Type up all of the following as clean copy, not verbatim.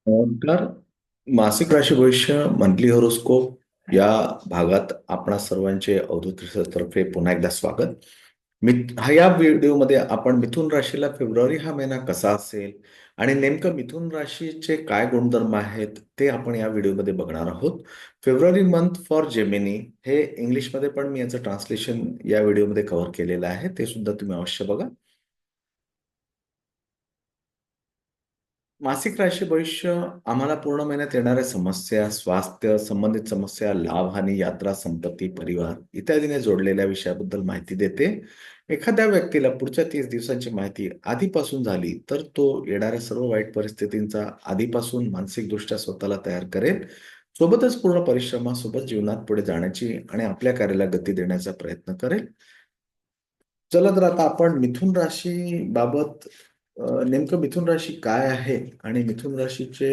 नमस्कार. मासिक राशी भविष्य मंथली हॉरोस्कोप या भागात आपणा सर्वांचे अवधूत तर्फे पुन्हा एकदा स्वागत. या व्हिडिओमध्ये आपण मिथुन राशीला फेब्रुवारी हा महिना कसा असेल आणि नेमकं मिथुन राशीचे काय गुणधर्म आहेत ते आपण या व्हिडिओमध्ये बघणार आहोत. फेब्रुवारी मंथ फॉर जेमिनी हे इंग्लिशमध्ये पण मी याचं ट्रान्सलेशन या व्हिडिओमध्ये कव्हर केलेलं आहे, ते सुद्धा तुम्ही अवश्य बघा. मासिक राशी भविष्य आम्हाला पूर्ण महिन्यात येणाऱ्या समस्या, स्वास्थ्य संबंधित समस्या, लाभ, हानी, यात्रा, संपत्ती, परिवार इत्यादीने जोडलेल्या विषयाबद्दल माहिती देते. एखाद्या व्यक्तीला पुढच्या 30 दिवसांची माहिती आधीपासून झाली तर तो येणाऱ्या सर्व वाईट परिस्थितींचा आधीपासून मानसिकदृष्ट्या स्वतःला तयार करेल. सोबतच पूर्ण परिश्रमासोबत जीवनात पुढे जाण्याची आणि आपल्या कार्याला गती देण्याचा प्रयत्न करेल. चला तर आता आपण मिथुन राशी बाबत नेमकं मिथुन राशी काय आहे आणि मिथुन राशीचे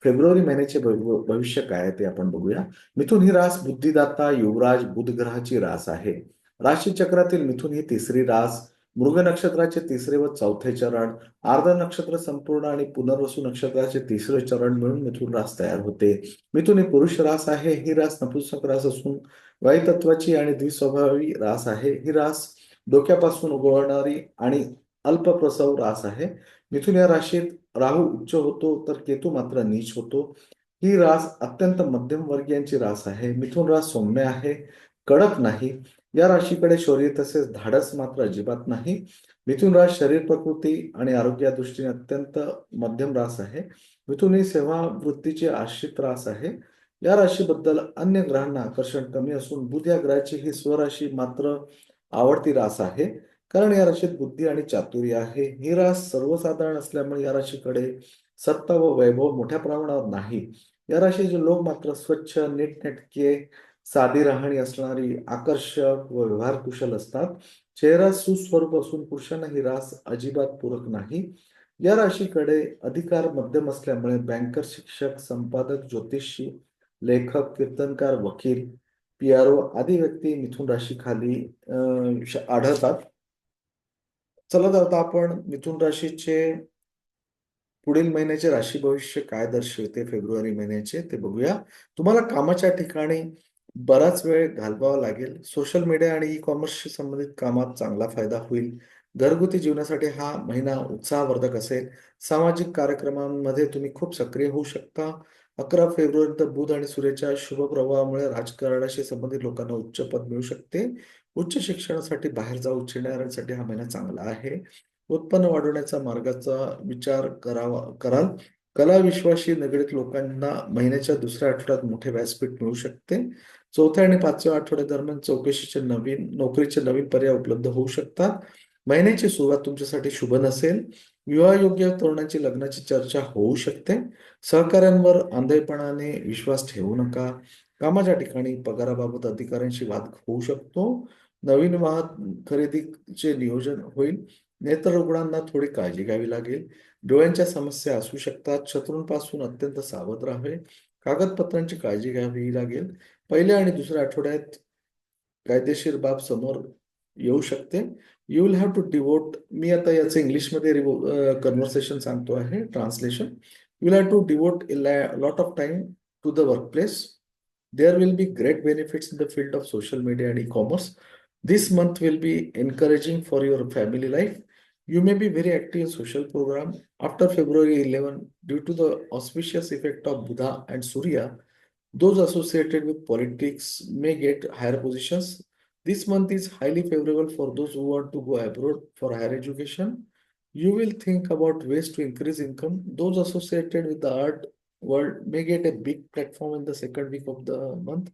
फेब्रुवारी महिन्याचे भविष्य काय आहे ते आपण बघूया. मिथुन ही रास बुद्धिदाता युवराज बुध ग्रहाची रास आहे. राशी चक्रातील मिथुन ही तिसरी रास. मृग नक्षत्राचे तिसरे व चौथे चरण, आर्द्र नक्षत्र संपूर्ण आणि पुनर्वसू नक्षत्राचे तिसरे चरण मिळून मिथुन रास तयार होते. मिथुन ही पुरुष रास आहे. ही रास नपुंसक रास असून वायुतत्वाची आणि द्विस्वभावी रास आहे. ही रास डोक्यापासून उगवणारी आणि अल्पप्रसव रास आहे. मिथुन या राशीत राहू उच्च होतो तर केतू मात्र नीच होतो. ही रास अत्यंत मध्यम वर्गीयांची रास आहे. मिथुन रास सौम्य आहे, कडक नाही. या राशीकडे शौर्य तसेच धाडस मात्र अजिबात नाही. मिथुन रास शरीर प्रकृती आणि आरोग्या दृष्टीने अत्यंत मध्यम रास आहे. मिथुन ही सेवा वृत्तीची आश्रित रास आहे. या राशीबद्दल अन्य ग्रहांना आकर्षण कमी असून बुध या ग्रहाची ही स्वराशी मात्र आवडती रास आहे. कारण या राशीत बुद्धी आणि चातुर्य आहे. ही रास सर्वसाधारण असल्यामुळे या राशीकडे सत्ता व वैभव मोठ्या प्रमाणावर नाही. या राशीचे लोक मात्र स्वच्छ, नीटनेटके, साधी राहणी असणारी, आकर्षक व व्यवहार कुशल असतात. चेहरा सुस्वरूप असून पुरुषांना ही रास अजिबात पूरक नाही. या राशीकडे अधिकार मध्यम असल्यामुळे बँकर, शिक्षक, संपादक, ज्योतिषी, लेखक, कीर्तनकार, वकील, पीआरओ आदी व्यक्ती मिथुन राशी खाली आढळतात. चला तर आता आपण मिथुन राशीचे पुढील महिन्याचे राशी भविष्य काय दर्शवते फेब्रुवारी महिन्याचे ते बघूया. तुम्हाला कामाच्या ठिकाणी बराच वेळ घालवावा लागेल. सोशल मीडिया आणि ई कॉमर्सशी संबंधित कामात चांगला फायदा होईल. घरगुती जीवनासाठी हा महिना उत्साहवर्धक असेल. सामाजिक कार्यक्रमांमध्ये तुम्ही खूप सक्रिय होऊ शकता. 11 फेब्रुवारी बुध आणि सूर्याच्या शुभ प्रभावामुळे राजकारणाशी संबंधित लोकांना उच्च पद मिळू शकते. उच्च शिक्षणासाठी बाहेर जाऊ इच्छिणाऱ्यांसाठी हा महिना चांगला आहे. उत्पन्न वाढवण्याचा मार्गाचा विचार कराल. कला विश्वाशी निगडीत लोकांना महिन्याच्या दुसऱ्या आठवड्यात मोठे व्यासपीठ मिळू शकते. चौथ्या आणि पाचव्या आठवड्यादरम्यान चौकशीचे नोकरीचे नवीन पर्याय उपलब्ध होऊ शकतात. महिन्याची सुरुवात तुमच्यासाठी शुभ नसेल. विवाहयोग्य तरुणाची लग्नाची चर्चा होऊ शकते. सहकाऱ्यांवर आंधळेपणाने विश्वास ठेवू नका. कामाच्या ठिकाणी पगाराबाबत अधिकाऱ्यांशी वाद होऊ शकतो. नवीन वाहन खरेदीचे नियोजन होईल. नेत्ररुग्णांना थोडी काळजी घ्यावी लागेल. डोळ्यांच्या समस्या असू शकतात. शत्रूंपासून अत्यंत सावध राहावे. कागदपत्रांची काळजी घ्यावी लागेल. पहिल्या आणि दुसऱ्या आठवड्यात कायदेशीर बाब समोर येऊ शकते. You will have to devote, मी आता याचं इंग्लिशमध्ये कन्व्हर्सेशन सांगतो आहे, translation. You will have to devote lot of time to the workplace. There will be great benefits in the field of social media and e-commerce. This month will be encouraging for your family life. You may be very active in social program. After February 11, due to the auspicious effect of Buddha and Surya, those associated with politics may get higher positions. This month is highly favorable for those who want to go abroad for higher education. You will think about ways to increase income. Those associated with the art world may get a big platform in the second week of the month.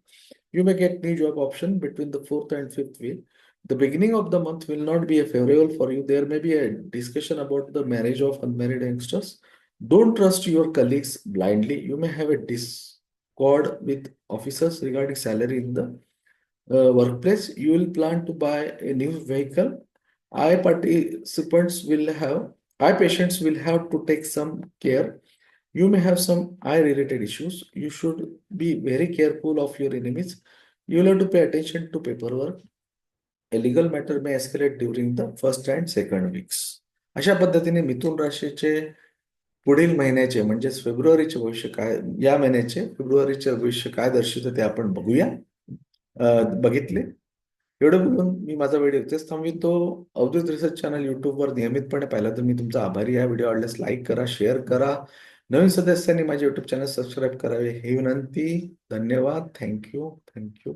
You may get new job option between the fourth and fifth week. The beginning of the month will not be a favorable for you. There may be a discussion about the marriage of unmarried youngsters. Don't trust your colleagues blindly. You may have a discord with officers regarding salary in the workplace. You will plan to buy a new vehicle. Eye participants will have, eye patients will have to take some care. You may have some eye related issues. You should be very careful of your enemies. You will have to pay attention to paperwork. A legal matter may escalate during the first and second weeks. अशा पद्धतीने मिथुन राशीचे पुढील महिन्याचे म्हणजेच फेब्रुवारीचे भविष्य काय, या महिन्याचे फेब्रुवारीचे भविष्य काय दर्शवतं ते आपण बघूया. बघितले. एवढं बोलून मी माझा व्हिडिओ इथेच थांबवितो. अवधूत रिसर्च चॅनल युट्यूबवर नियमितपणे पाहिला तर मी तुमचा आभारी आहे. व्हिडिओ आवडल्यास लाईक करा, शेअर करा. नवीन सदस्यांनी माझे युट्यूब चॅनल सबस्क्राईब करावे ही विनंती. धन्यवाद. थँक्यू. थँक्यू.